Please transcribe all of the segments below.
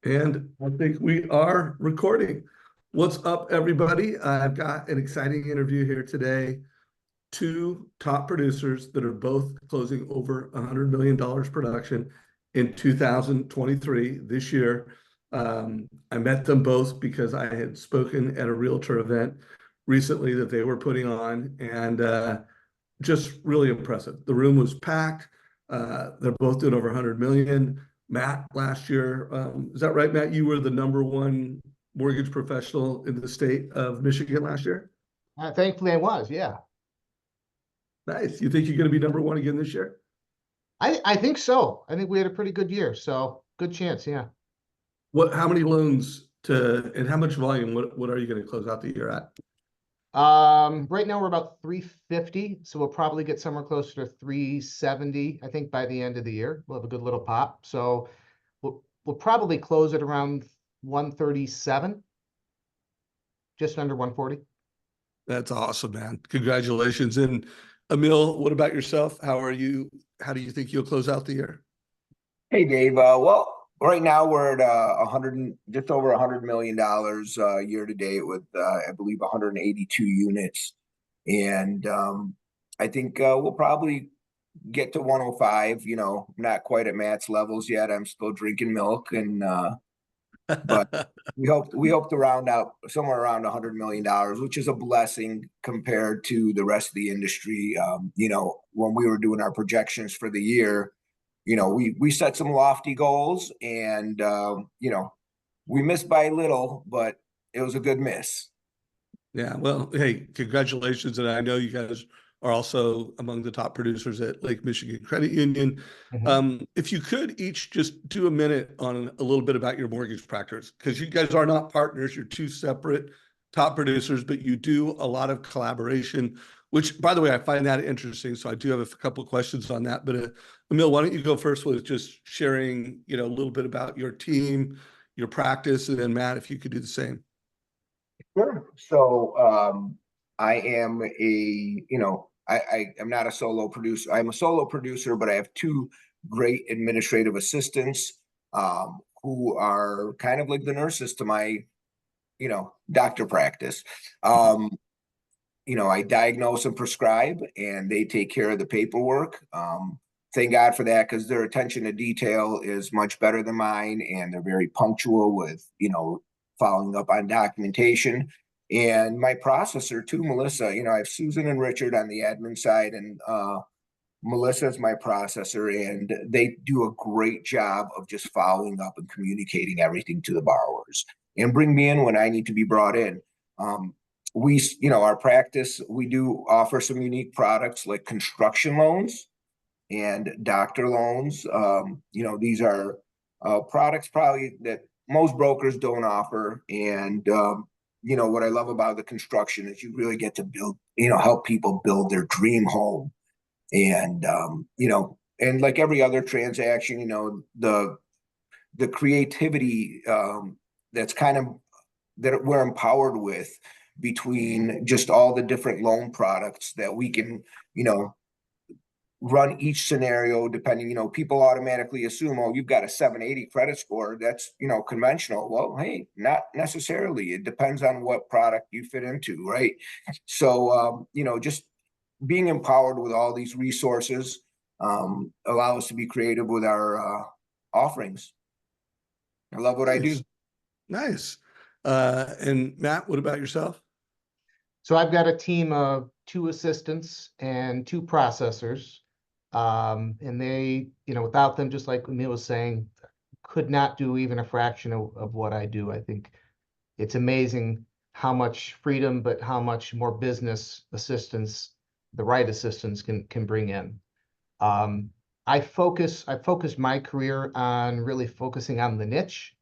And I think we are recording. What's up, everybody? I've got an exciting interview here today. Two top producers that are both closing over $100 million production in 2023, this year. I met them both because I had spoken at a realtor event recently that they were putting on, and just really impressive. The room was packed. They're both doing over 100 million. Matt, last year, is that right, Matt? You were the number one mortgage professional in the state of Michigan last year. Thankfully, I was, yeah. Nice. You think you're going to be number one again this year? I think so. I think we had a pretty good year, so good chance, yeah. How many loans and how much volume? What are you going to close out the year at? Right now we're about 350, so we'll probably get somewhere closer to 370, I think, by the end of the year. We'll have a good little pop. So we'll probably close at around 137, just under 140. That's awesome, man. Congratulations. And Emil, what about yourself? How are you? How do you think you'll close out the year? Hey Dave, well, right now we're at just over $100 million year to date with I believe 182 units, and I think we'll probably get to 105. You know, not quite at Matt's levels yet. I'm still drinking milk, and but we hope to round out somewhere around $100 million, which is a blessing compared to the rest of the industry. You know, when we were doing our projections for the year, you know, we set some lofty goals, and you know, we missed by a little, but it was a good miss. Yeah, well, hey, congratulations. And I know you guys are also among the top producers at Lake Michigan Credit Union. If you could each just do a minute on a little bit about your mortgage practice, because you guys are not partners, you're two separate top producers, but you do a lot of collaboration, which, by the way, I find that interesting. So I do have a couple of questions on that. But Emil, why don't you go first with just sharing, a little bit about your team, your practice, and then Matt, if you could do the same. Sure. So I am I am not a solo producer. I'm a solo producer, but I have two great administrative assistants who are kind of like the nurses to my, doctor practice. I diagnose and prescribe, and they take care of the paperwork. Thank God for that, because their attention to detail is much better than mine, and they're very punctual with, following up on documentation. And my processor too, Melissa, I have Susan and Richard on the admin side, and Melissa is my processor, and they do a great job of just following up and communicating everything to the borrowers and bring me in when I need to be brought in. Our practice, we do offer some unique products like construction loans and doctor loans. These are products probably that most brokers don't offer. And, what I love about the construction is you really get to build, help people build their dream home. And, and like every other transaction, the creativity that's kind of that we're empowered with between just all the different loan products that we can, run each scenario depending, people automatically assume, oh, you've got a 780 credit score. That's, conventional. Well, hey, not necessarily. It depends on what product you fit into, right? So, just being empowered with all these resources allow us to be creative with our offerings. I love what I do. Nice. And Matt, what about yourself? So I've got a team of two assistants and two processors. And they, without them, just like Emil was saying, could not do even a fraction of what I do. I think it's amazing how much freedom, but how much more business assistance the right assistants can bring in. I focused my career on really focusing on the niche.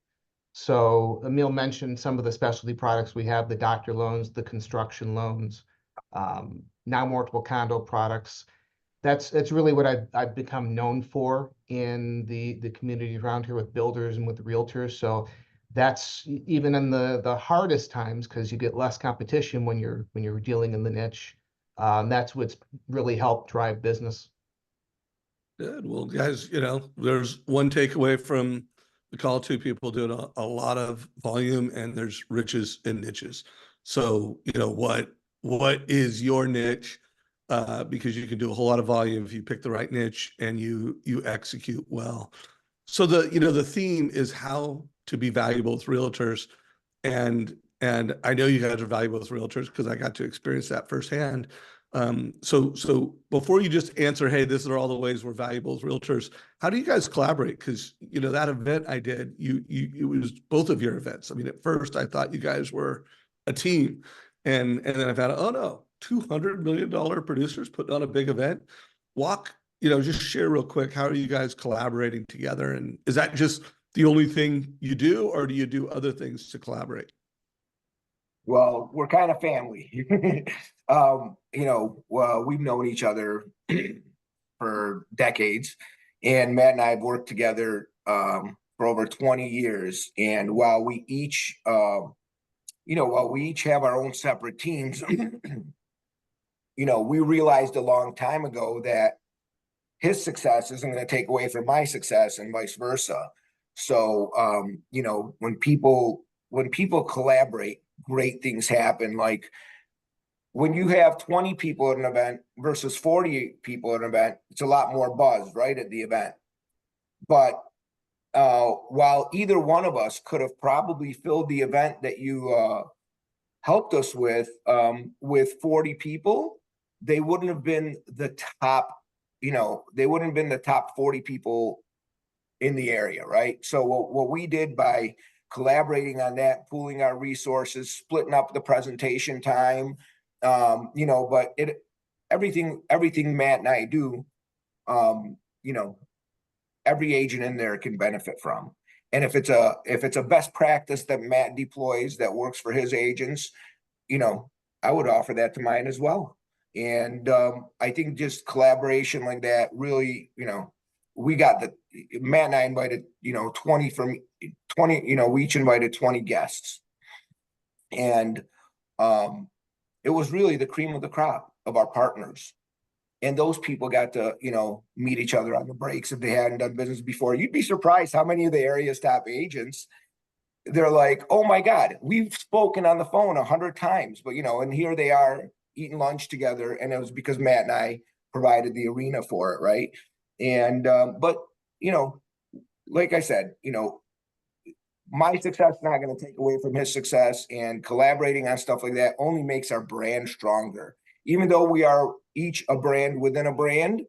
So Emil mentioned some of the specialty products we have: the doctor loans, the construction loans, now multiple condo products. That's really what I've become known for in the community around here with builders and with realtors. So that's even in the hardest times, because you get less competition when you're dealing in the niche. That's what's really helped drive business. Good. Well, guys, there's one takeaway from call to people doing a lot of volume, and there's riches and niches. So, what is your niche? Because you can do a whole lot of volume if you pick the right niche and you execute well. So the theme is how to be valuable with realtors. And I know you guys are valuable with realtors because I got to experience that firsthand. So before you just answer, hey, these are all the ways we're valuable as realtors, how do you guys collaborate? Because that event I did, it was both of your events. I mean, at first I thought you guys were a team, and then I found out, oh no, $200 million producers putting on a big event. Just share real quick, how are you guys collaborating together? And is that just the only thing you do, or do you do other things to collaborate? Well, we're kind of family. Well, we've known each other for decades, and Matt and I have worked together for over 20 years. And while we each have our own separate teams, we realized a long time ago that his success isn't going to take away from my success and vice versa. So, when people collaborate, great things happen. Like when you have 20 people at an event versus 40 people at an event, it's a lot more buzz, right, at the event. But while either one of us could have probably filled the event that you helped us with 40 people, they wouldn't have been the top, they wouldn't have been the top 40 people in the area, right? So what we did by collaborating on that, pooling our resources, splitting up the presentation time, but everything Matt and I do, every agent in there can benefit from. And if it's a best practice that Matt deploys that works for his agents, I would offer that to mine as well. And I think just collaboration like that really, we got Matt and I invited, 20 from 20, we each invited 20 guests. And it was really the cream of the crop of our partners. And those people got to, meet each other on the breaks if they hadn't done business before. You'd be surprised how many of the area's top agents, they're like, oh my God, we've spoken on the phone 100 times, but and here they are eating lunch together. And it was because Matt and I provided the arena for it. Right. And, but, like I said, my success is not going to take away from his success, and collaborating on stuff like that only makes our brand stronger. Even though we are each a brand within a brand,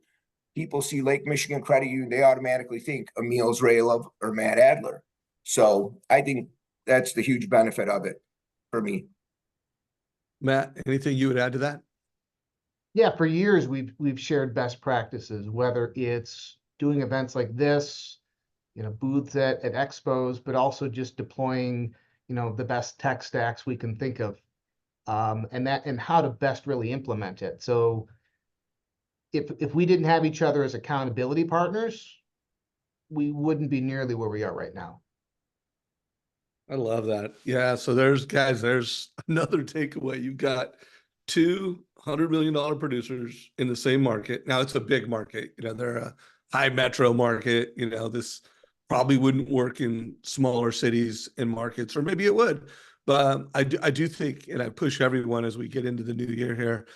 people see Lake Michigan Credit Union, they automatically think Emil Izrailov or Matt Adler. So I think that's the huge benefit of it for me. Matt, anything you would add to that? Yeah, for years we've shared best practices, whether it's doing events like this, booths at expos, but also just deploying, the best tech stacks we can think of, and how to best really implement it. So if we didn't have each other as accountability partners, we wouldn't be nearly where we are right now. I love that. Yeah. So there's another takeaway. You've got $200 million producers in the same market. Now it's a big market. They're a high metro market. This probably wouldn't work in smaller cities and markets, or maybe it would. But I do think, and I push everyone as we get into the new year here,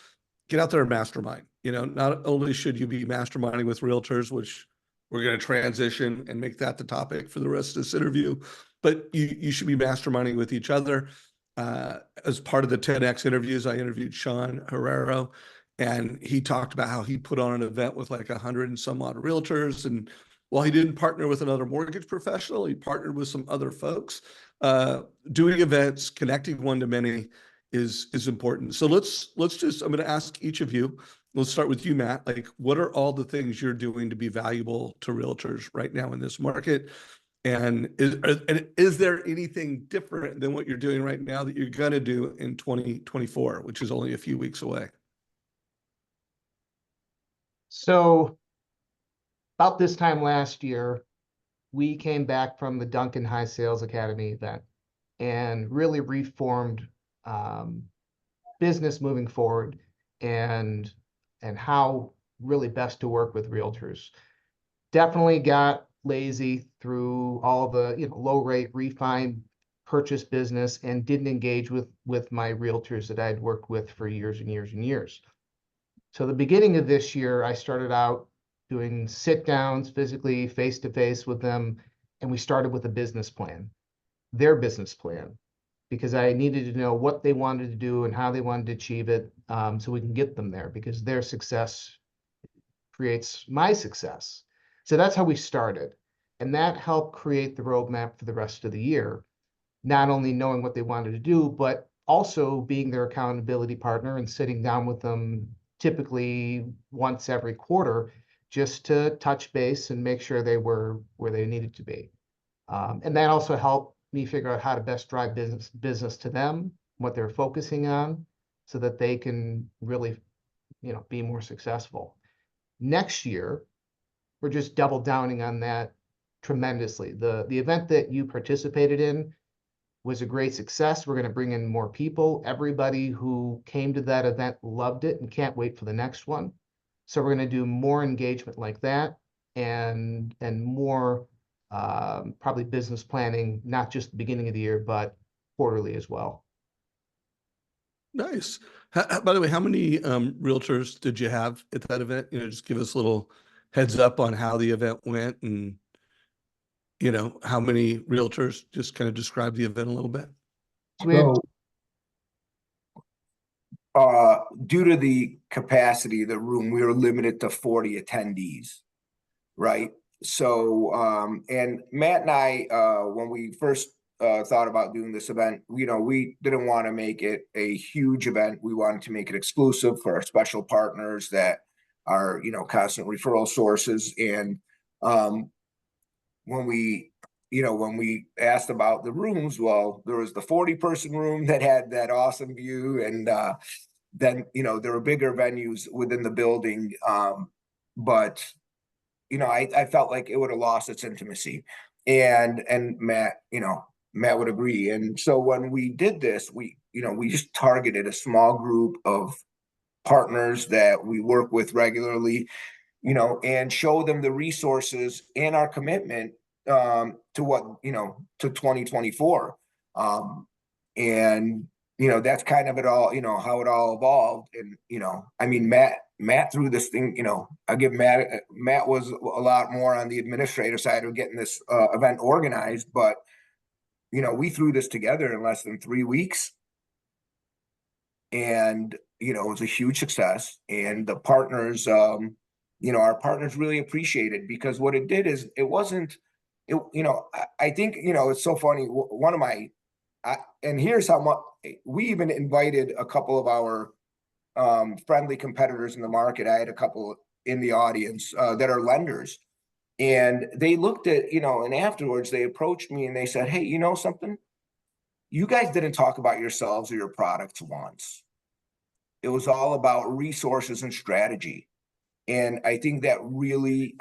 get out there and mastermind. Not only should you be masterminding with realtors, which we're going to transition and make that the topic for the rest of this interview, but you should be masterminding with each other. As part of the 10X interviews, I interviewed Sean Herrero, and he talked about how he put on an event with like 100 and some odd realtors. And while he didn't partner with another mortgage professional, he partnered with some other folks. Doing events, connecting one to many is important. So I'm going to ask each of you. Let's start with you, Matt. Like, what are all the things you're doing to be valuable to realtors right now in this market? And is there anything different than what you're doing right now that you're going to do in 2024, which is only a few weeks away? So about this time last year, we came back from the Duncan High Sales Academy event and really reformed business moving forward, and how really best to work with realtors. Definitely got lazy through all the, low rate refi purchase business and didn't engage with my realtors that I'd worked with for years and years and years. So the beginning of this year, I started out doing sit downs physically face to face with them. And we started with a business plan, their business plan, because I needed to know what they wanted to do and how they wanted to achieve it, so we can get them there, because their success creates my success. So that's how we started. And that helped create the roadmap for the rest of the year, not only knowing what they wanted to do, but also being their accountability partner and sitting down with them typically once every quarter, just to touch base and make sure they were where they needed to be. And that also helped me figure out how to best drive business to them, what they're focusing on, so that they can really, be more successful. Next year, we're just double downing on that tremendously. The event that you participated in was a great success. We're going to bring in more people. Everybody who came to that event loved it and can't wait for the next one. So we're going to do more engagement like that, and more probably business planning, not just the beginning of the year, but quarterly as well. Nice. By the way, how many realtors did you have at that event? Just give us a little heads up on how the event went, and how many realtors. Just kind of describe the event a little bit. So, due to the capacity of the room, we were limited to 40 attendees, right? So, and Matt and I, when we first thought about doing this event, we didn't want to make it a huge event. We wanted to make it exclusive for our special partners that are, constant referral sources. And when we asked about the rooms, well, there was the 40-person room that had that awesome view, and then there were bigger venues within the building, but I felt like it would have lost its intimacy, and Matt would agree. And so when we did this, we just targeted a small group of partners that we work with regularly, and show them the resources and our commitment to 2024. And that's kind of it all, how it all evolved. And Matt threw this thing, I give Matt was a lot more on the administrative side of getting this event organized, but we threw this together in less than 3 weeks, and it was a huge success. And the partners, our partners really appreciate it, because what it did is I think it's so funny. And here's how much we even invited a couple of our friendly competitors in the market. I had a couple in the audience that are lenders, and they looked at, and afterwards they approached me and they said, "Hey, you know something? You guys didn't talk about yourselves or your products once. It was all about resources and strategy." And I think that really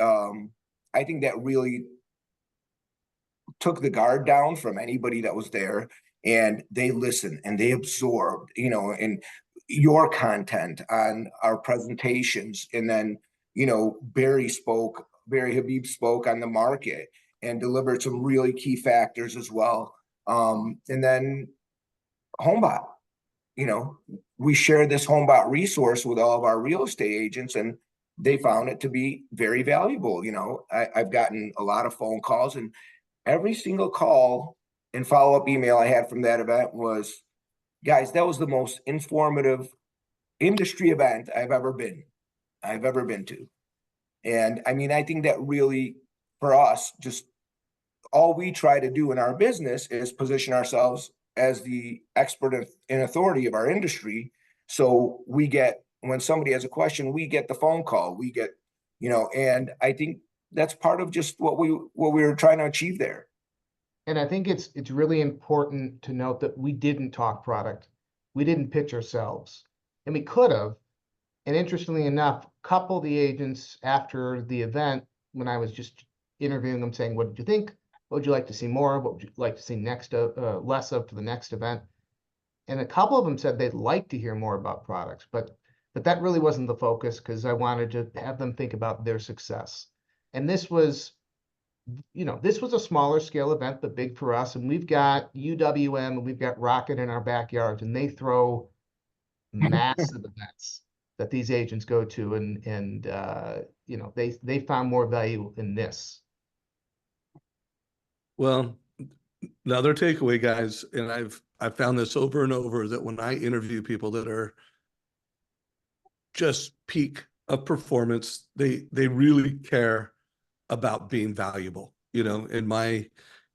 took the guard down from anybody that was there, and they listened and they absorbed, and your content on our presentations. And then, Barry Habib spoke on the market and delivered some really key factors as well. And then HomeBot, we shared this HomeBot resource with all of our real estate agents, and they found it to be very valuable. I've gotten a lot of phone calls, and every single call and follow-up email I had from that event was, "Guys, that was the most informative industry event I've ever been to." And I think that really, for us, just all we try to do in our business is position ourselves as the expert and authority of our industry. So we get, when somebody has a question, we get the phone call, we get, and I think that's part of just what we were trying to achieve there. And I think it's really important to note that we didn't talk product. We didn't pitch ourselves, and we could have. And interestingly enough, a couple of the agents after the event, when I was just interviewing them, saying, "What did you think? What would you like to see more? What would you like to see less of for the next event?" And a couple of them said they'd like to hear more about products, but that really wasn't the focus, because I wanted to have them think about their success. And this was you know, this was a smaller scale event, but big for us. And we've got UWM and we've got Rocket in our backyard, and they throw massive events that these agents go to, and you know, they found more value in this. Well, another takeaway, guys, and I've found this over and over, that when I interview people that are just peak of performance, they really care about being valuable. You know, in my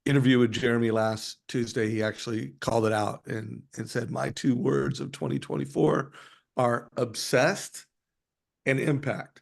interview with Jeremy last Tuesday, he actually called it out and said, my 2 words of 2024 are obsessed and impact.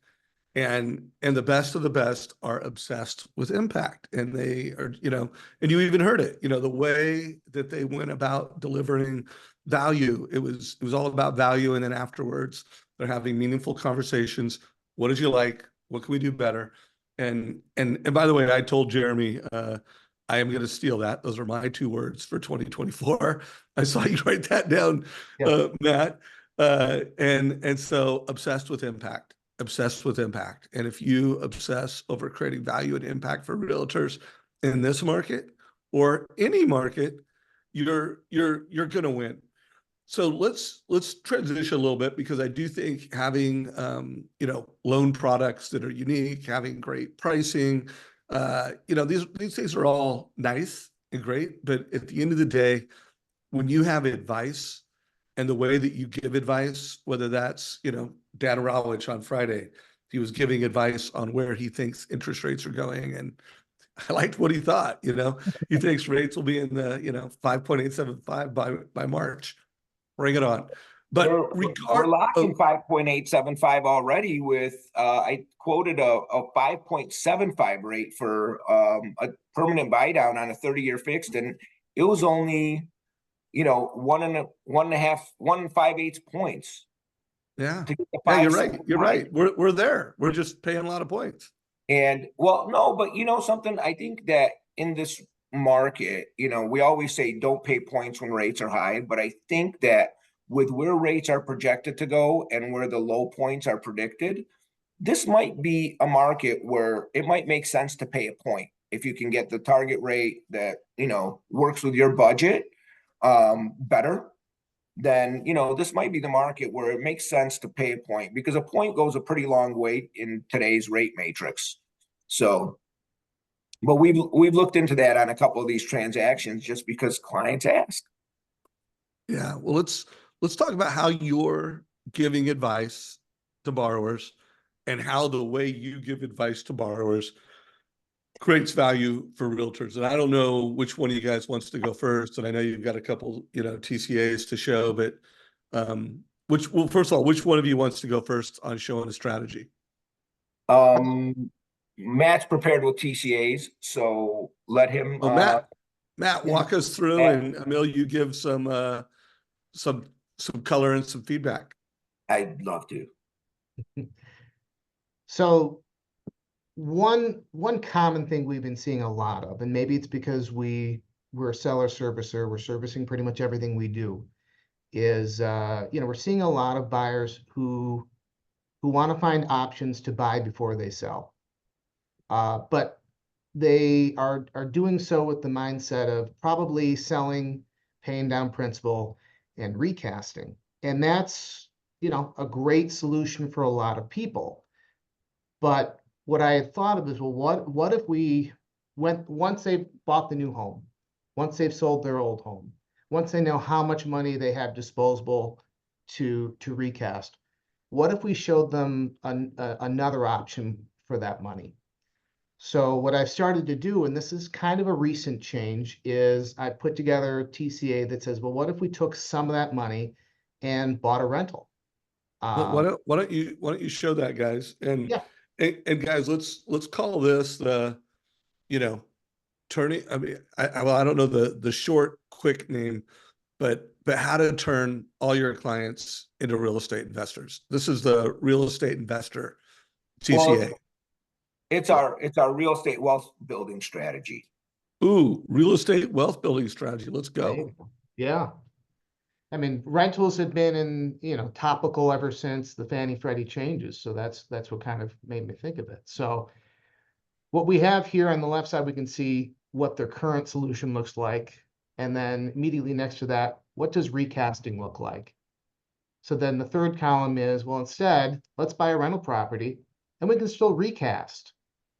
And the best of the best are obsessed with impact. And they are, you know, and you even heard it, you know, the way that they went about delivering value, it was all about value. And then afterwards, they're having meaningful conversations. What did you like? What can we do better? And by the way, I told Jeremy, I am going to steal that. Those are my 2 words for 2024. I saw you write that down, Yeah. Matt. And so obsessed with impact. Obsessed with impact. And if you obsess over creating value and impact for realtors in this market or any market, you're going to win. So let's transition a little bit, because I do think having you know, loan products that are unique, having great pricing, you know, these things are all nice and great, but at the end of the day, when you have advice and the way that you give advice, whether that's, you know, Dan Rowich on Friday, he was giving advice on where he thinks interest rates are going. And I liked what he thought, you know, he thinks rates will be in the, you know, 5.875 by March. Bring it on. But We're locking 5.875 already with, I quoted a 5.75 rate for a permanent buy down on a 30-year fixed, and it was only, you know, 1.5 points. yeah, To get the yeah, you're right. You're 5.75. right. We're there. We're just paying a lot of points. And well, no, but you know something, I think that in this market, you know, we always say don't pay points when rates are high, but I think that with where rates are projected to go and where the low points are predicted, this might be a market where it might make sense to pay a point if you can get the target rate that, you know, works with your budget better. Then, you know, this might be the market where it makes sense to pay a point, because a point goes a pretty long way in today's rate matrix. So, but we've looked into that on a couple of these transactions just because clients ask. Yeah. Well, let's talk about how you're giving advice to borrowers and how the way you give advice to borrowers creates value for realtors. And I don't know which one of you guys wants to go first. And I know you've got a couple, you know, TCAs to show, but well, first of all, which one of you wants to go first on showing a strategy? Matt's prepared with TCAs, so let him. Well, Matt, walk us through, and Emil, you give some color and some feedback. I'd love to. So one common thing we've been seeing a lot of, and maybe it's because we're a seller servicer, we're servicing pretty much everything we do, is you know, we're seeing a lot of buyers who want to find options to buy before they sell, but they are doing so with the mindset of probably selling, paying down principal, and recasting. And that's, you know, a great solution for a lot of people. But what I had thought of is, well, what if we once they've bought the new home, once they've sold their old home, once they know how much money they have disposable to recast, what if we showed them another option for that money? So what I've started to do, and this is kind of a recent change, is I put together a TCA that says, well, what if we took some of that money and bought a rental? Why don't you show that, guys? Yeah. And guys, let's call this the, you know, turning. I mean, I don't know the short, quick name, but how to turn all your clients into real estate investors. This is the real estate investor TCA. Well, it's our real estate wealth building strategy. Ooh, real estate wealth building strategy. Let's go. Yeah. I mean, rentals have been you know, topical ever since the Fannie Freddie changes. So that's what kind of made me think of it. So what we have here on the left side, we can see what their current solution looks like. And then immediately next to that, what does recasting look like? So then the third column is, well, instead, let's buy a rental property and we can still recast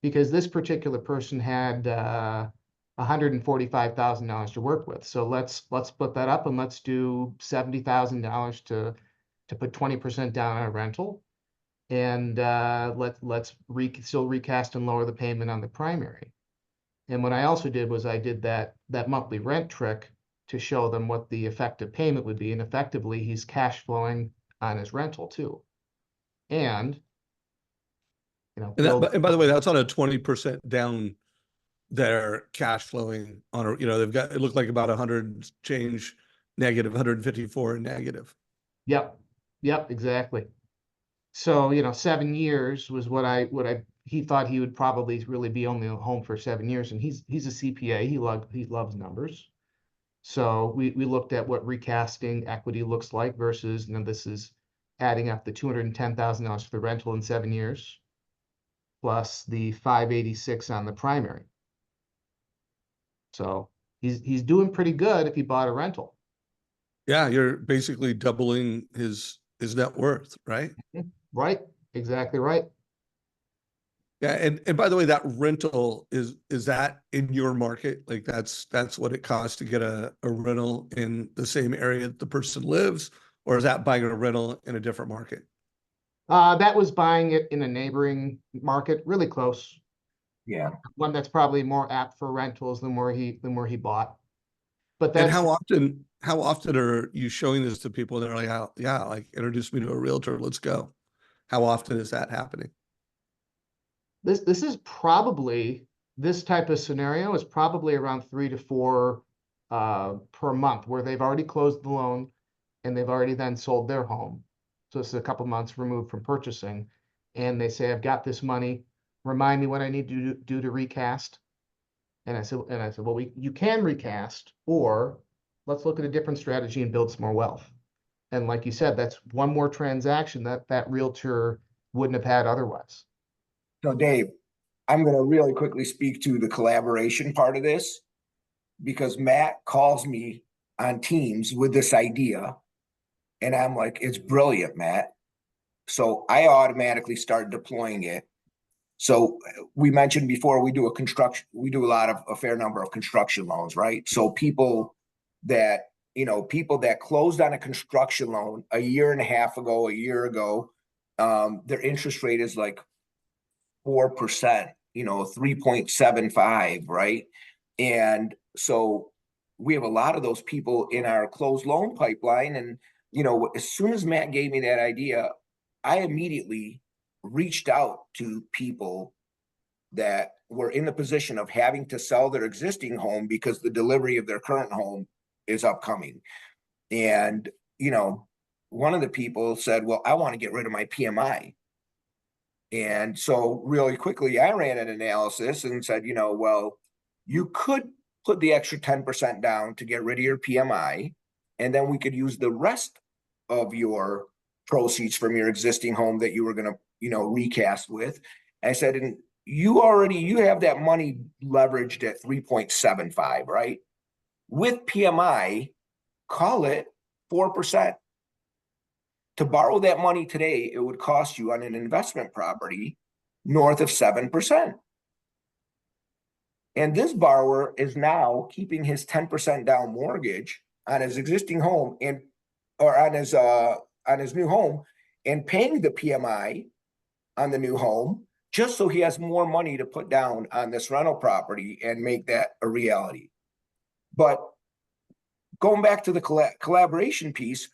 because this particular person had $145,000 to work with. So let's split that up and let's do $70,000 to put 20% down on a rental. And let's still recast and lower the payment on the primary. And what I also did was I did that monthly rent trick to show them what the effective payment would be. And effectively, he's cash flowing on his rental too. And, And by the way, that's on a 20% down their cash flowing on a, they've got, it looked like about 100 change negative, 154 negative. Yep, exactly. So, 7 years was he thought he would probably really be only home for 7 years. And he's a CPA. He loves numbers. So we looked at what recasting equity looks like versus, this is adding up the $210,000 for the rental in 7 years, plus the $586 on the primary. So he's doing pretty good if he bought a rental. Yeah, you're basically doubling his net worth, right? Right, exactly right. Yeah, and by the way, that rental is that in your market? Like that's what it costs to get a rental in the same area that the person lives, or is that buying a rental in a different market? That was buying it in a neighboring market, really close. Yeah. One that's probably more apt for rentals than where he bought. But And that's how often are you showing this to people? They're like, oh, yeah, like introduce me to a realtor, let's go. How often is that happening? this is probably, this type of scenario is probably around 3 to 4 per month, where they've already closed the loan and they've already then sold their home. So it's a couple months removed from purchasing, and they say, I've got this money, remind me what I need to do to recast. And I said, well, you can recast, or let's look at a different strategy and build some more wealth. And like you said, that's one more transaction that realtor wouldn't have had otherwise. So Dave, I'm going to really quickly speak to the collaboration part of this, because Matt calls me on Teams with this idea and I'm like, it's brilliant, Matt. So I automatically start deploying it. So we mentioned before, we do a fair number of construction loans, right? So people that closed on a construction loan a year and a half ago, a year ago, their interest rate is like 4%, 3.75, right? And so we have a lot of those people in our closed loan pipeline. And, as soon as Matt gave me that idea, I immediately reached out to people that were in the position of having to sell their existing home because the delivery of their current home is upcoming. And, one of the people said, well, I want to get rid of my PMI. And so really quickly, I ran an analysis and said, well, you could put the extra 10% down to get rid of your PMI, and then we could use the rest of your proceeds from your existing home that you were going to, recast with. And I said, and you have that money leveraged at 3.75, right? With PMI, call it 4%. To borrow that money today, it would cost you on an investment property north of 7%. And this borrower is now keeping his 10% down mortgage on his existing home or on his new home, and paying the PMI on the new home just so he has more money to put down on this rental property and make that a reality. But going back to the collaboration piece,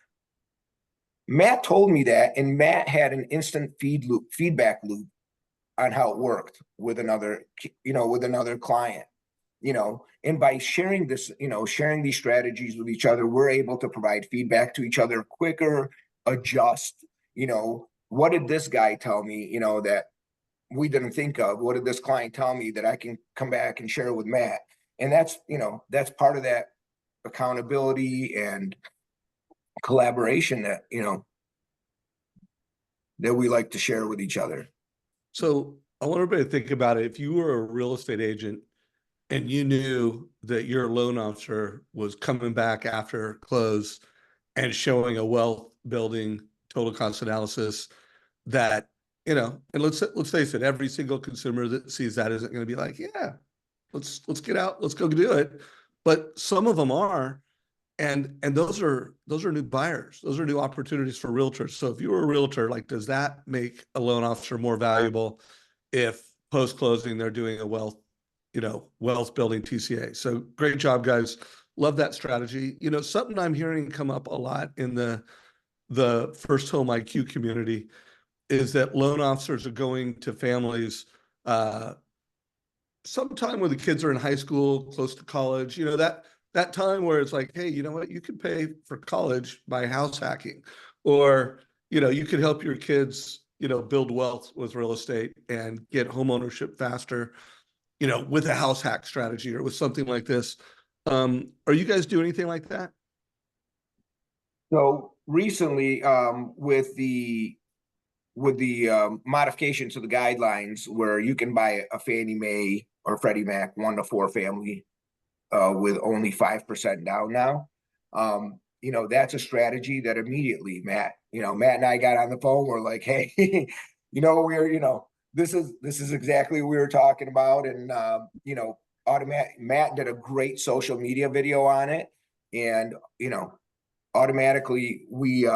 Matt told me that, and Matt had an instant feedback loop on how it worked with another client, and by sharing these strategies with each other, we're able to provide feedback to each other quicker, adjust, what did this guy tell me, that we didn't think of? What did this client tell me that I can come back and share with Matt? And that's part of that accountability and collaboration that we like to share with each other. So I want everybody to think about it. If you were a real estate agent and you knew that your loan officer was coming back after close and showing a wealth building total cost analysis that, and let's face it, every single consumer that sees that isn't going to be like, yeah, let's get out, let's go do it. But some of them are, and those are new buyers. Those are new opportunities for realtors. So if you were a realtor, like, does that make a loan officer more valuable if post-closing they're doing a wealth building TCA? So great job, guys. Love that strategy. Something I'm hearing come up a lot in the first home IQ community is that loan officers are going to families sometime when the kids are in high school, close to college, that time where it's like, hey, you know what, you could pay for college by house hacking, or, you could help your kids, build wealth with real estate and get home ownership faster, with a house hack strategy or with something like this. Are you guys doing anything like that? So recently, with the modification to the guidelines where you can buy a Fannie Mae or Freddie Mac 1-4 family with only 5% down now. That's a strategy that immediately Matt and I got on the phone. We're like, hey, this is exactly what we were talking about. And, Matt did a great social media video on it. And, automatically we,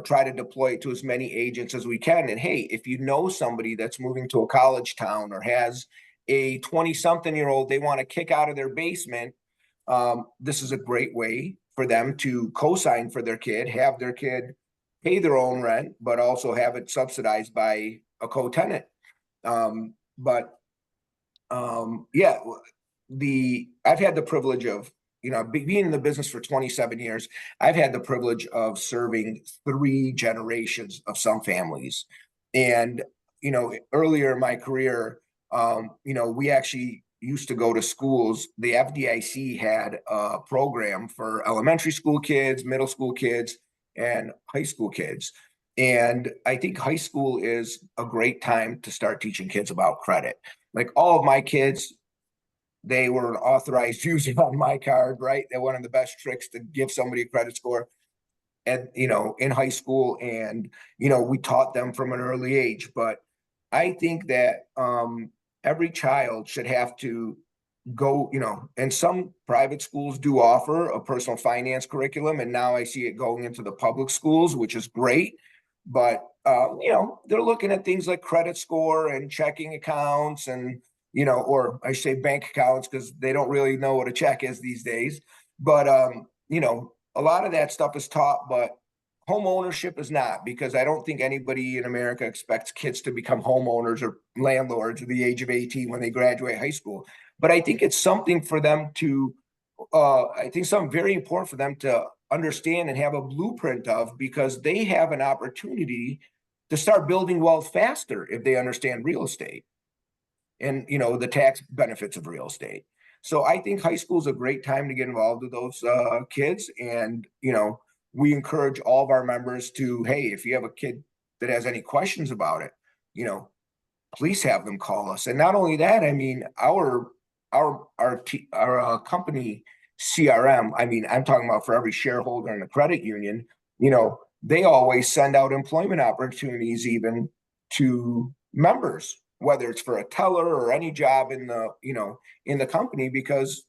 try to deploy it to as many agents as we can. And hey, if you know somebody that's moving to a college town or has a 20-something-year-old they want to kick out of their basement, this is a great way for them to co-sign for their kid, have their kid pay their own rent, but also have it subsidized by a co-tenant. Yeah, I've had the privilege of, being in the business for 27 years, I've had the privilege of serving 3 generations of some families. And, earlier in my career, we actually used to go to schools. The FDIC had a program for elementary school kids, middle school kids, and high school kids. And I think high school is a great time to start teaching kids about credit. Like all of my kids, they were an authorized user on my card, right? They're one of the best tricks to give somebody a credit score. And, in high school, and, we taught them from an early age. But I think that every child should have to go, and some private schools do offer a personal finance curriculum. And now I see it going into the public schools, which is great. But, they're looking at things like credit score and checking accounts and, or I say bank accounts because they don't really know what a check is these days. But, a lot of that stuff is taught, but home ownership is not, because I don't think anybody in America expects kids to become homeowners or landlords at the age of 18 when they graduate high school. But I think it's something for them to, I think something very important for them to understand and have a blueprint of, because they have an opportunity to start building wealth faster if they understand real estate and, the tax benefits of real estate. So I think high school is a great time to get involved with those kids. And, we encourage all of our members to, hey, if you have a kid that has any questions about it, please have them call us. And not only that, I mean, our company CRM, I mean, I'm talking about for every shareholder in the credit union, they always send out employment opportunities even to members, whether it's for a teller or any job in the, in the company, because,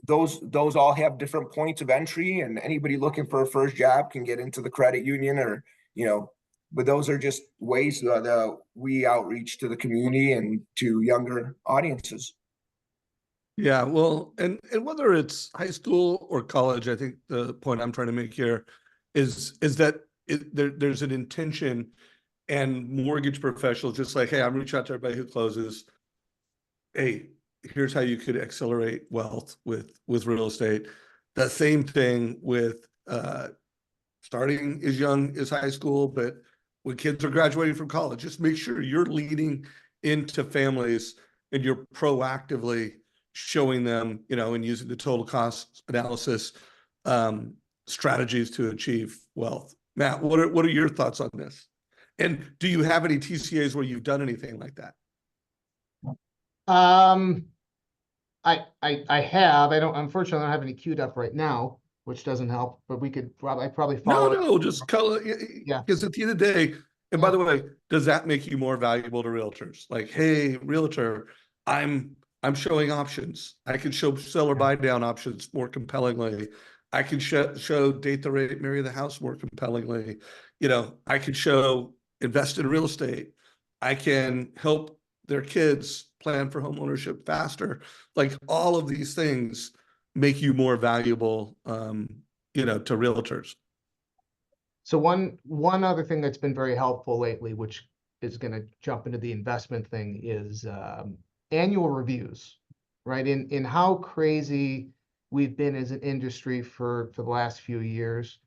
those all have different points of entry, and anybody looking for a first job can get into the credit union, or, but those are just ways that we outreach to the community and to younger audiences. Yeah, well, and whether it's high school or college, I think the point I'm trying to make here is that there's an intention, and mortgage professionals just like, hey, I'm reaching out to everybody who closes. Hey, here's how you could accelerate wealth with real estate. The same thing with starting as young as high school, but when kids are graduating from college, just make sure you're leading into families and you're proactively showing them, and using the total cost analysis strategies to achieve wealth. Matt, what are your thoughts on this? And do you have any TCAs where you've done anything like that? I have. Unfortunately, I don't have any queued up right now, which doesn't help, but I'd probably follow it. No, just color. Yeah. Because at the end of the day, and by Yeah. the way, does that make you more valuable to realtors? Like, hey, realtor, I'm showing options. I can show seller buy down options more compellingly. I can show date the rate, marry the house more compellingly. I can show invest in real estate. I can help their kids plan for home ownership faster. Like all of these things make you more valuable, to realtors. So one other thing that's been very helpful lately, which is going to jump into the investment thing, is annual reviews, right? In how crazy we've been as an industry for the last few years,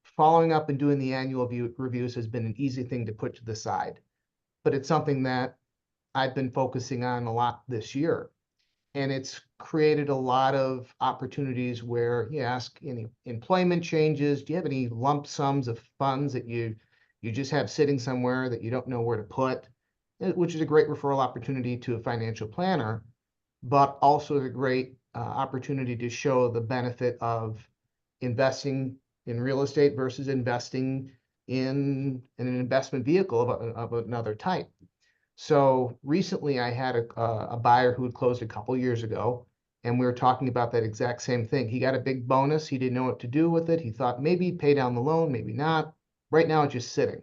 following up and doing the annual reviews has been an easy thing to put to the side, but it's something that I've been focusing on a lot this year. And it's created a lot of opportunities where you ask any employment changes. Do you have any lump sums of funds that you just have sitting somewhere that you don't know where to put? Which is a great referral opportunity to a financial planner, but also a great opportunity to show the benefit of investing in real estate versus investing in an investment vehicle of another type. So recently I had a buyer who had closed a couple years ago, and we were talking about that exact same thing. He got a big bonus. He didn't know what to do with it. He thought maybe pay down the loan, maybe not. Right now it's just sitting.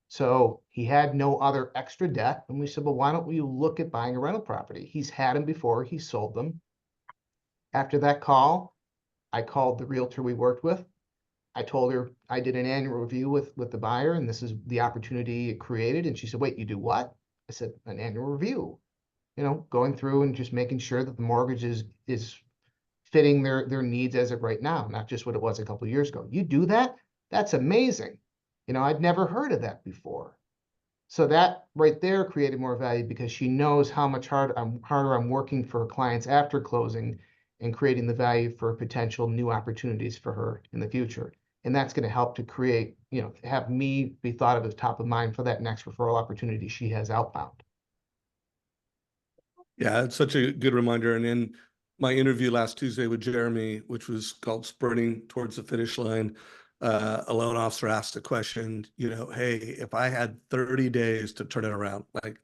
So he had no other extra debt. And we said, well, why don't you look at buying a rental property? He's had them before. He sold them. After that call, I called the realtor we worked with. I told her I did an annual review with the buyer, and this is the opportunity it created. And she said, wait, you do what? I said, an annual review, going through and just making sure that the mortgage is fitting their needs as of right now, not just what it was a couple of years ago. You do that? That's amazing. I'd never heard of that before. So that right there created more value because she knows how much harder I'm working for clients after closing and creating the value for potential new opportunities for her in the future. And that's going to help to create, have me be thought of as top of mind for that next referral opportunity she has outbound. Yeah, it's such a good reminder. And in my interview last Tuesday with Jeremy, which was called Spurting Towards the Finish Line, a loan officer asked the question, hey, if I had 30 days to turn it around, like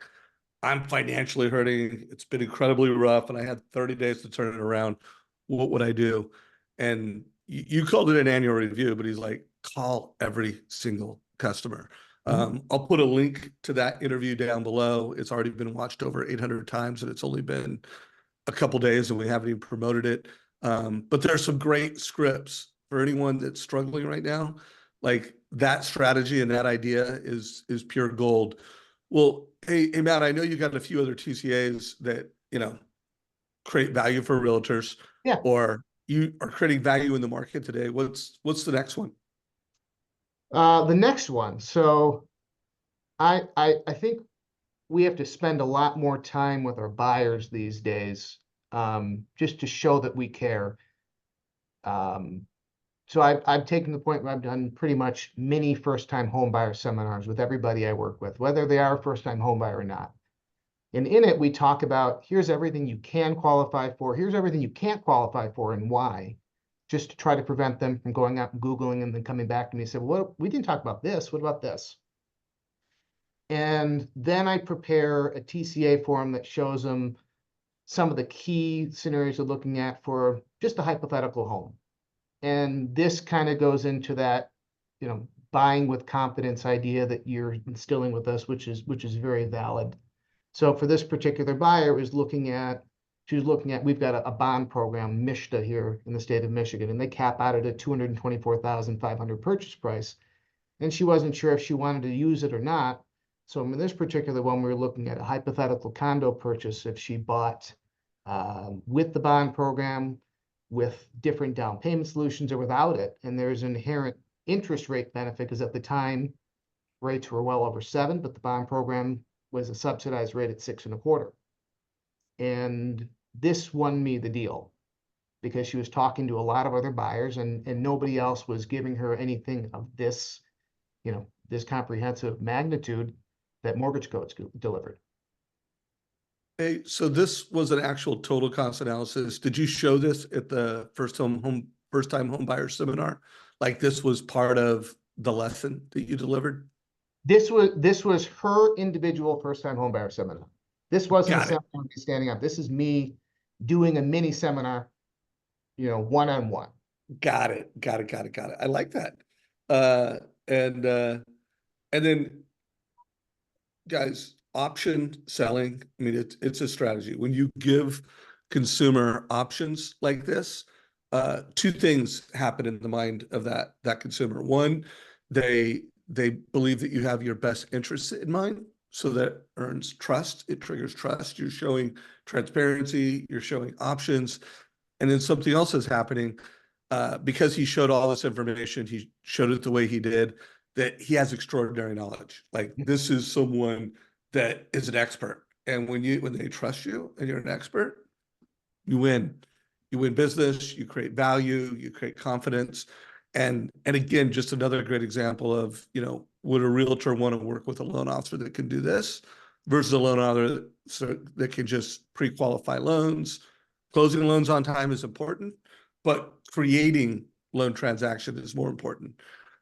I'm financially hurting, it's been incredibly rough, and I had 30 days to turn it around, what would I do? And you called it an annual review, but he's like, call every single customer. I'll put a link to that interview down below. It's already been watched over 800 times, and it's only been a couple days, and we haven't even promoted it. But there's some great scripts for anyone that's struggling right now. Like that strategy and that idea is pure gold. Well, hey, Matt, I know you got a few other TCAs that, create value for realtors. Yeah. Or you are creating value in the market today. What's the next one? The next one. So I think we have to spend a lot more time with our buyers these days, just to show that we care. So I've taken the point where I've done pretty much many first-time home buyer seminars with everybody I work with, whether they are a first-time home buyer or not. And in it, we talk about here's everything you can qualify for, here's everything you can't qualify for, and why, just to try to prevent them from going out and Googling and then coming back to me and say, well, we didn't talk about this. What about this? And then I prepare a TCA form that shows them some of the key scenarios they're looking at for just a hypothetical home. And this kind of goes into that, buying with confidence idea that you're instilling with us, which is very valid. So for this particular buyer, she was looking at, we've got a bond program, MISHDA here in the state of Michigan, and they cap out at a $224,500 purchase price. And she wasn't sure if she wanted to use it or not. So in this particular one, we were looking at a hypothetical condo purchase if she bought with the bond program, with different down payment solutions, or without it. And there's an inherent interest rate benefit because at the time, rates were well over 7%, but the bond program was a subsidized rate at 6.25%. And this won me the deal because she was talking to a lot of other buyers and nobody else was giving her anything of this, this comprehensive magnitude that MortgageCoach delivered. Hey, so this was an actual total cost analysis. Did you show this at the first time home buyer seminar? Like this was part of the lesson that you delivered? This was her individual first-time homebuyer seminar. This wasn't a Got it. seminar me standing up. This is me doing a mini seminar, one-on-one. Got it. I like that. Uh, and then guys, option selling, I mean, it's a strategy. When you give consumer options like this, two things happen in the mind of that consumer. One, they believe that you have your best interests in mind, so that earns trust. It triggers trust. You're showing transparency. You're showing options, and then something else is happening because he showed all this information. He showed it the way he did. That he has extraordinary knowledge. Like this is someone that is an expert, and when they trust you and you're an expert, you win. You win business, you create value, you create confidence. And again, just another great example of, would a realtor want to work with a loan officer that can do this versus a loan officer that can just pre-qualify loans. Closing loans on time is important, but creating loan transaction is more important.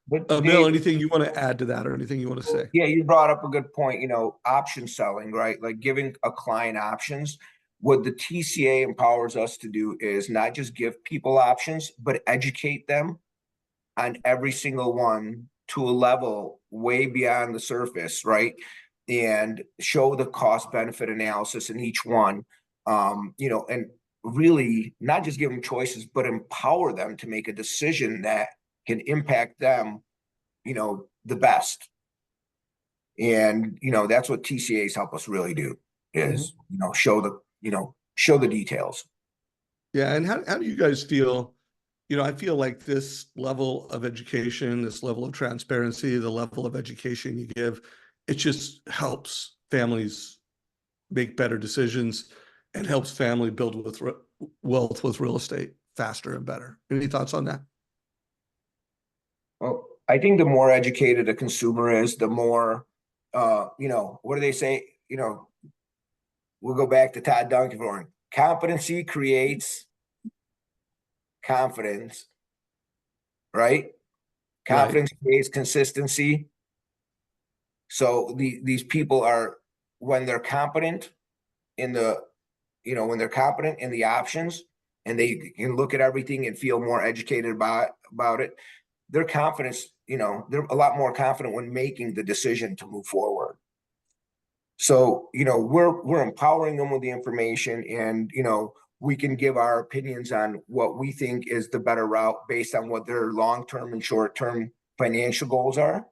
But Bill, Dave, anything you want to add to that or anything you want to say? yeah, you brought up a good point, option selling, right? Like giving a client options. What the TCA empowers us to do is not just give people options, but educate them on every single one to a level way beyond the surface, right? And show the cost benefit analysis in each one, and really not just give them choices, but empower them to make a decision that can impact them, the best. And, that's what TCAs help us really do is, show the details. Yeah. And how do you guys feel? I feel like this level of education, this level of transparency, the level of education you give, it just helps families make better decisions and helps family build wealth with real estate faster and better. Any thoughts on that? Well, I think the more educated a consumer is, the more, what do they say? We'll go back to Todd Duncan for him. Competency creates confidence, right? Confidence creates consistency. So these people are, when they're competent in the, when they're competent in the options and they can look at everything and feel more educated about it, their confidence, they're a lot more confident when making the decision to move forward. So, we're empowering them with the information, and, we can give our opinions on what we think is the better route based on what their long-term and short-term financial goals are.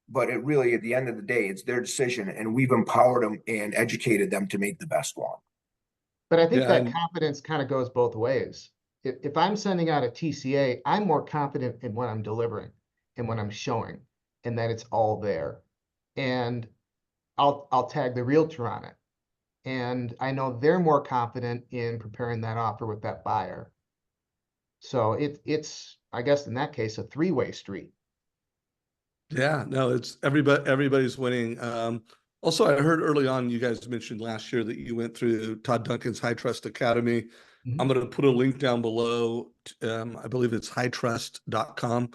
But it really, at the end of the day, it's their decision, and we've empowered them and educated them to make the best one. But I think that confidence kind of goes both ways. If I'm sending out a TCA, I'm more confident in what I'm delivering and what I'm showing, and that it's all there. And I'll tag the realtor on it. And I know they're more confident in preparing that offer with that buyer. So it's, I guess in that case, a three-way street. Yeah, no, it's everybody's winning. Also, I heard early on you guys mentioned last year that you went through Todd Duncan's High Trust Academy. I'm going to put a link down below. I believe it's hightrust.com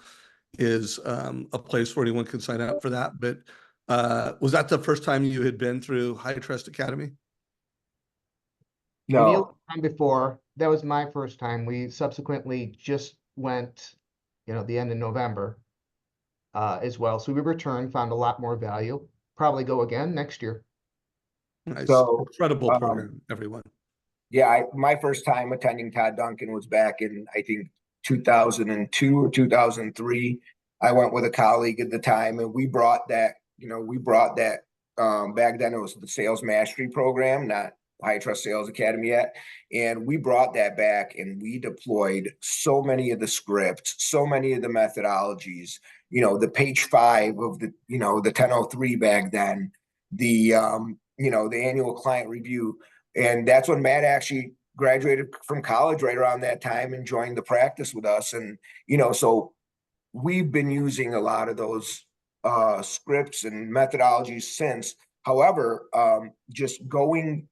is a place where anyone can sign up for that. But was that the first time you had been through High Trust Academy? No. Time before, that was my first time. We subsequently just went, the end of November as well. So we returned, found a lot more value. Probably go again next year. Nice. So, incredible program, everyone. Yeah, my first time attending Todd Duncan was back in, I think, 2002 or 2003. I went with a colleague at the time, and we brought that, back then it was the Sales Mastery Program, not High Trust Sales Academy yet. And we brought that back, and we deployed so many of the scripts, so many of the methodologies, the page 5 of the 1003 back then, the, the annual client review. And that's when Matt actually graduated from college right around that time and joined the practice with us. And, so we've been using a lot of those scripts and methodologies since. However, just going,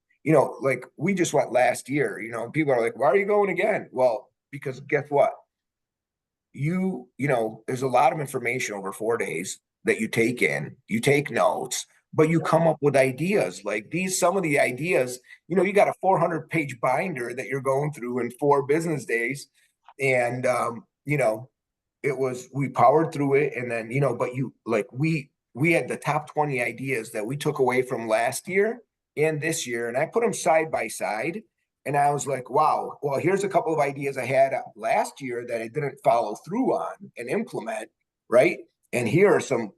like we just went last year, people are like, why are you going again? Well, because guess what? There's a lot of information over 4 days that you take in, you take notes, but you come up with ideas like some of the ideas, you got a 400-page binder that you're going through in 4 business days. And, we powered through it. And then, but we had the top 20 ideas that we took away from last year and this year, and I put them side by side. And I was like, wow, well, here's a couple of ideas I had last year that I didn't follow through on and implement, right? And here's some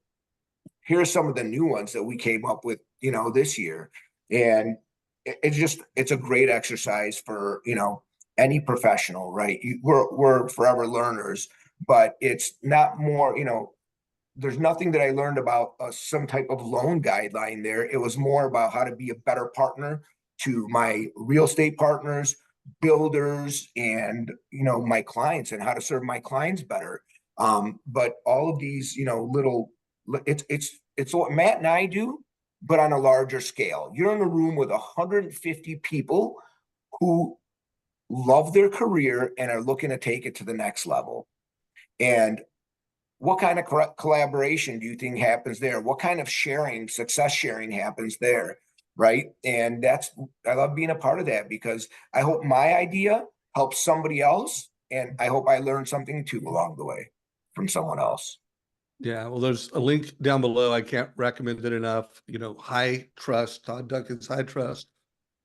of the new ones that we came up with, this year. And it's a great exercise for, any professional, right? We're forever learners, but it's not more, there's nothing that I learned about some type of loan guideline there. It was more about how to be a better partner to my real estate partners, builders, and my clients, and how to serve my clients better. But all of these, it's what Matt and I do, but on a larger scale. You're in a room with 150 people who love their career and are looking to take it to the next level. And what kind of collaboration do you think happens there? What kind of success sharing happens there? Right. And I love being a part of that, because I hope my idea helps somebody else. And I hope I learn something too along the way from someone else. Yeah, well, there's a link down below. I can't recommend it enough. High Trust, Todd Duncan's High Trust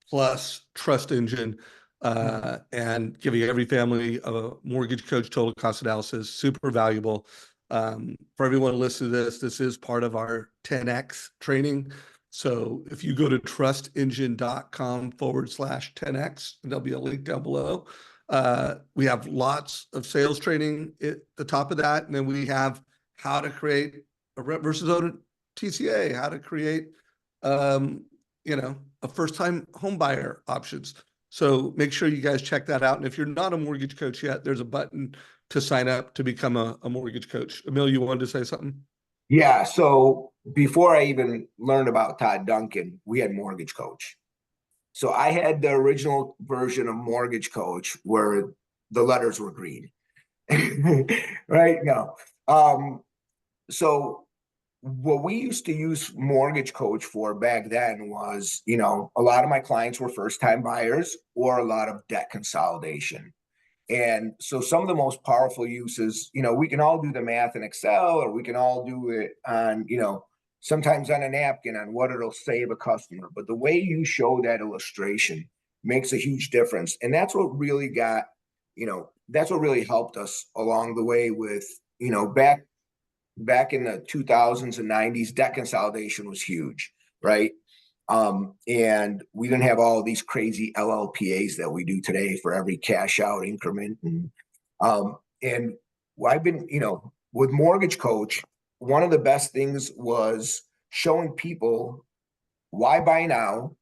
plus Trust Engine, and giving every family a mortgage coach total cost analysis, super valuable. For everyone listening to this is part of our 10X training. So if you go to trustengine.com/10X, there'll be a link down below. We have lots of sales training at the top of that. And then we have how to create a rep versus owner TCA, how to create, a first-time home buyer options. So make sure you guys check that out. And if you're not a mortgage coach yet, there's a button to sign up to become a mortgage coach. Emil, you wanted to say something? Yeah. So before I even learned about Todd Duncan, we had MortgageCoach. So I had the original version of MortgageCoach where the letters were green. Right? No. So what we used to use MortgageCoach for back then was, a lot of my clients were first-time buyers or a lot of debt consolidation. And so some of the most powerful uses, we can all do the math in Excel, or we can all do it on, sometimes on a napkin on what it'll save a customer. But the way you show that illustration makes a huge difference. And that's what really that's what really helped us along the way with, back in the 2000s and 90s, debt consolidation was huge, right? And we didn't have all these crazy LLPAs that we do today for every cash out increment. And I've been, with MortgageCoach, one of the best things was showing people why buy now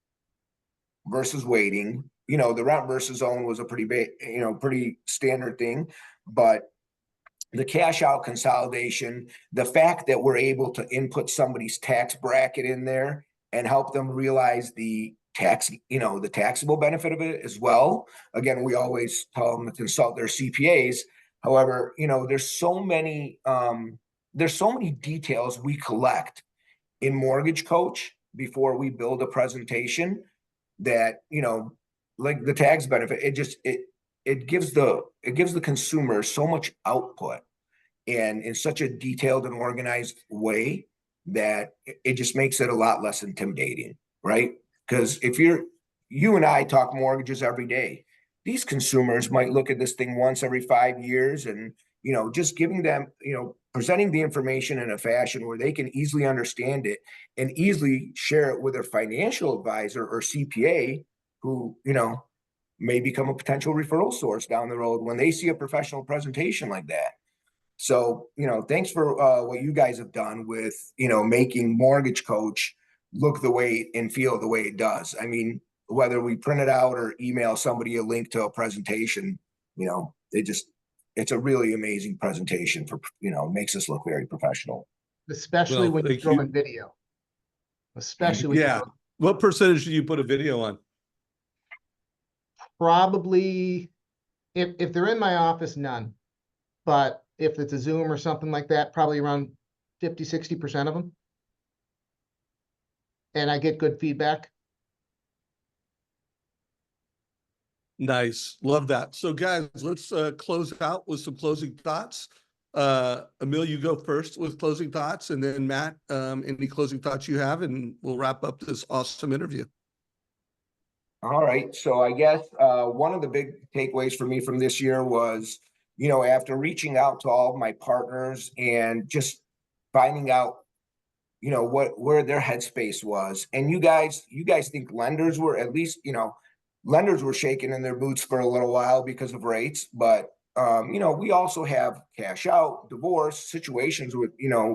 versus waiting. The rent versus own was a pretty standard thing, but the cash out consolidation, the fact that we're able to input somebody's tax bracket in there and help them realize the taxable benefit of it as well. Again, we always tell them to consult their CPAs. However, there's so many details we collect in MortgageCoach before we build a presentation that, like the tax benefit, it gives the consumer so much output and in such a detailed and organized way that it just makes it a lot less intimidating, right? Because if you and I talk mortgages every day, these consumers might look at this thing once every 5 years, and just giving them, presenting the information in a fashion where they can easily understand it and easily share it with their financial advisor or CPA, who may become a potential referral source down the road when they see a professional presentation like that. So, thanks for what you guys have done with, making MortgageCoach look the way and feel the way it does. I mean, whether we print it out or email somebody a link to a presentation, it's a really amazing presentation makes us look very professional. especially Well, when you thank throw you. in video. Especially when you Yeah. throw, What percentage do you put a video on? probably, if they're in my office, none. But if it's a Zoom or something like that, probably around 50-60% of them. And I get good feedback. Nice. Love that. So guys, let's close out with some closing thoughts. Emil, you go first with closing thoughts, and then Matt, any closing thoughts you have, and we'll wrap up this awesome interview. All right. So I guess one of the big takeaways for me from this year was, after reaching out to all of my partners and just finding out, where their headspace was. And you guys think lenders were, at least, lenders were shaking in their boots for a little while because of rates, but we also have cash out, divorce situations with,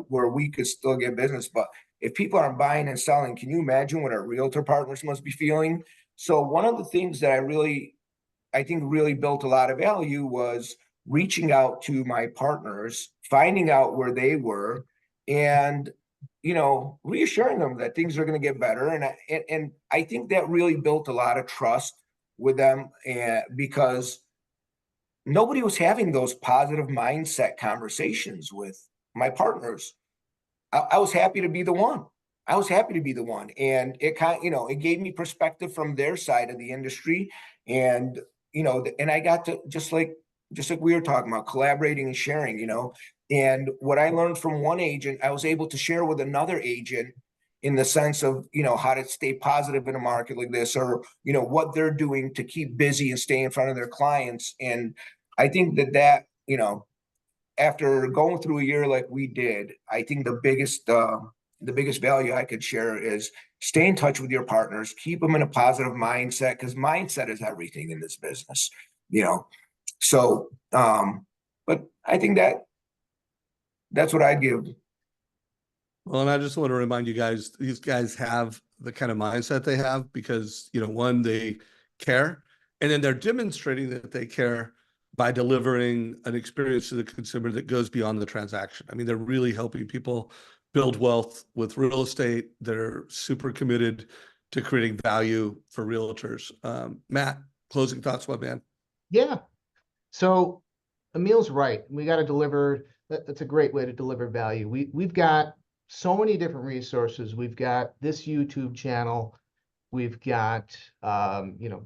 where we could still get business. But if people aren't buying and selling, can you imagine what our realtor partners must be feeling? So one of the things that I think really built a lot of value was reaching out to my partners, finding out where they were, and reassuring them that things are going to get better. And I think that really built a lot of trust with them, and because nobody was having those positive mindset conversations with my partners. I was happy to be the one. I was happy to be the one. And it it gave me perspective from their side of the industry. And, and I got to just like we were talking about, collaborating and sharing, and what I learned from one agent, I was able to share with another agent in the sense of, how to stay positive in a market like this, or, what they're doing to keep busy and stay in front of their clients. And I think that, after going through a year like we did, I think the biggest value I could share is stay in touch with your partners, keep them in a positive mindset, because mindset is everything in this business, So, but I think that's what I'd give. Well, and I just want to remind you guys, these guys have the kind of mindset they have because, one, they care, and then they're demonstrating that they care by delivering an experience to the consumer that goes beyond the transaction. I mean, they're really helping people build wealth with real estate. They're super committed to creating value for realtors. Matt, closing thoughts, my man. Yeah. So Emil's right. We got to deliver. That's a great way to deliver value. We've got so many different resources. We've got this YouTube channel. We've got,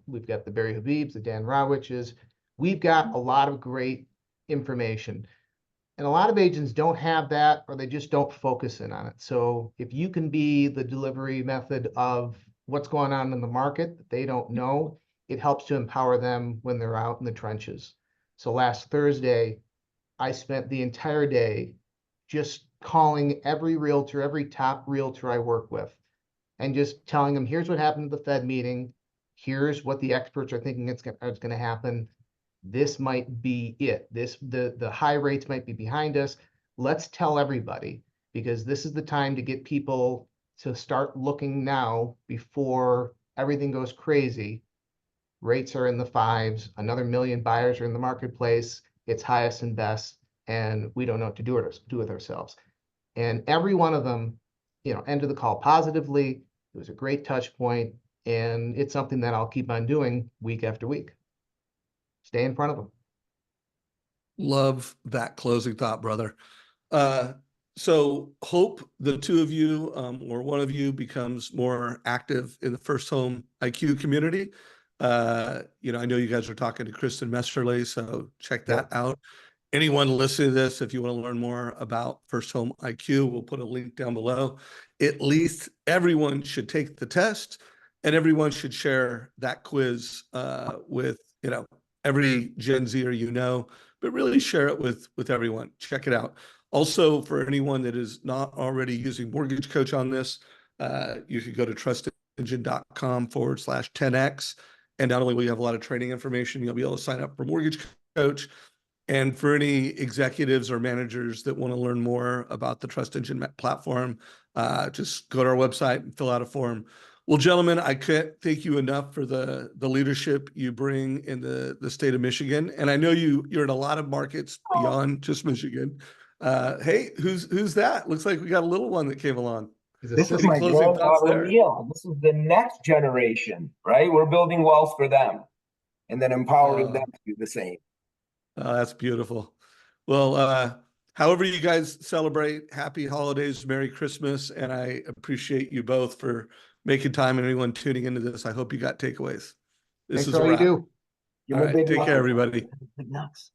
we've got the Barry Habibs, the Dan Rawiches. We've got a lot of great information. And a lot of agents don't have that, or they just don't focus in on it. So if you can be the delivery method of what's going on in the market that they don't know, it helps to empower them when they're out in the trenches. So last Thursday, I spent the entire day just calling every realtor, every top realtor I work with, and just telling them, here's what happened at the Fed meeting. Here's what the experts are thinking it's going to happen. This might be it. The high rates might be behind us. Let's tell everybody, because this is the time to get people to start looking now before everything goes crazy. Rates are in the fives. Another million buyers are in the marketplace. It's highest and best, and we don't know what to do with ourselves. And every one of them, ended the call positively. It was a great touch point, and it's something that I'll keep on doing week after week. Stay in front of them. Love that closing thought, brother. So hope the two of you or one of you becomes more active in the First Home IQ community. I know you guys are talking to Kristen Mesterly, so check that out. Anyone listening to this, if you want to learn more about First Home IQ, we'll put a link down below. At least everyone should take the test, and everyone should share that quiz with every Gen Zer, but really share it with everyone. Check it out. Also, for anyone that is not already using Mortgage Coach on this, you could go to trustengine.com/10x. And not only will you have a lot of training information, you'll be able to sign up for Mortgage Coach. And for any executives or managers that want to learn more about the Trust Engine platform, just go to our website and fill out a form. Well, gentlemen, I can't thank you enough for the leadership you bring in the state of Michigan. And I know you're in a lot of markets beyond just Michigan. Hey, who's that? Looks like we got a little one that came along. His This is assistant. my closing thoughts granddaughter there. Emil. This is the next generation, right? We're building wealth for them and then empowering them to do the same. That's beautiful. Well, however you guys celebrate, happy holidays, Merry Christmas, and I appreciate you both for making time and anyone tuning into this. I hope you got takeaways. This Thanks is for a all you wrap. do. Give All them a right, big take care, nut. everybody. Big nuts.